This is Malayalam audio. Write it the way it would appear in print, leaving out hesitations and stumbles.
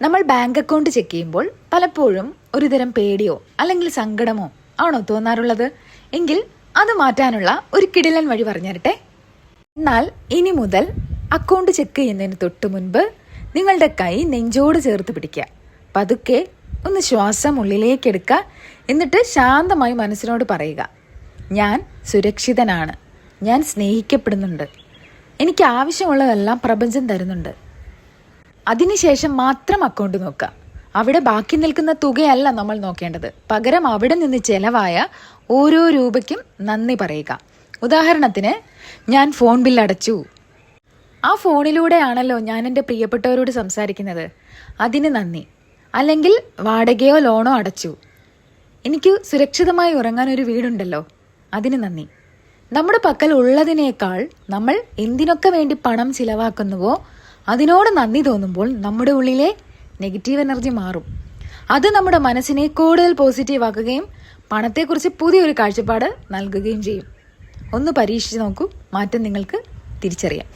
നമ്മൾ ബാങ്ക് അക്കൗണ്ട് ചെക്ക് ചെയ്യുമ്പോൾ പലപ്പോഴും ഒരുതരം പേടിയോ അല്ലെങ്കിൽ സങ്കടമോ ആണോ തോന്നാറുള്ളത്? എങ്കിൽ അത് മാറ്റാനുള്ള ഒരു കിടിലൻ വഴി പറഞ്ഞുതരട്ടെ. എന്നാൽ ഇനി മുതൽ അക്കൗണ്ട് ചെക്ക് ചെയ്യുന്നതിന് തൊട്ട് മുൻപ് നിങ്ങളുടെ കൈ നെഞ്ചോട് ചേർത്ത് പിടിക്കുക. പതുക്കെ ഒന്ന് ശ്വാസം ഉള്ളിലേക്ക് എടുക്കുക. എന്നിട്ട് ശാന്തമായി മനസ്സിനോട് പറയുക, ഞാൻ സുരക്ഷിതനാണ്, ഞാൻ സ്നേഹിക്കപ്പെടുന്നുണ്ട്, എനിക്ക് ആവശ്യമുള്ളതെല്ലാം പ്രപഞ്ചം തരുന്നുണ്ട്. അതിനുശേഷം മാത്രം അക്കൗണ്ട് നോക്കുക. അവിടെ ബാക്കി നിൽക്കുന്ന തുകയല്ല നമ്മൾ നോക്കേണ്ടത്. പകരം അവിടെ നിന്ന് ചെലവായ ഓരോ രൂപയ്ക്കും നന്ദി പറയുക. ഉദാഹരണത്തിന്, ഞാൻ ഫോൺ ബിൽ അടച്ചു. ആ ഫോണിലൂടെയാണല്ലോ ഞാൻ എൻ്റെ പ്രിയപ്പെട്ടവരോട് സംസാരിക്കുന്നത്, അതിന് നന്ദി. അല്ലെങ്കിൽ വാടകയോ ലോണോ അടച്ചു. എനിക്ക് സുരക്ഷിതമായി ഉറങ്ങാൻ ഒരു വീടുണ്ടല്ലോ, അതിന് നന്ദി. നമ്മുടെ പക്കൽ ഉള്ളതിനേക്കാൾ നമ്മൾ എന്തിനൊക്കെ വേണ്ടി പണം ചിലവാക്കുന്നുവോ അതിനോട് നന്ദി തോന്നുമ്പോൾ നമ്മുടെ ഉള്ളിലെ നെഗറ്റീവ് എനർജി മാറും. അത് നമ്മുടെ മനസ്സിനെ കൂടുതൽ പോസിറ്റീവ് ആക്കുകയും പണത്തെക്കുറിച്ച് പുതിയൊരു കാഴ്ചപ്പാട് നൽകുകയും ചെയ്യും. ഒന്ന് പരീക്ഷിച്ച് നോക്കൂ, മാറ്റം നിങ്ങൾക്ക് തിരിച്ചറിയാം.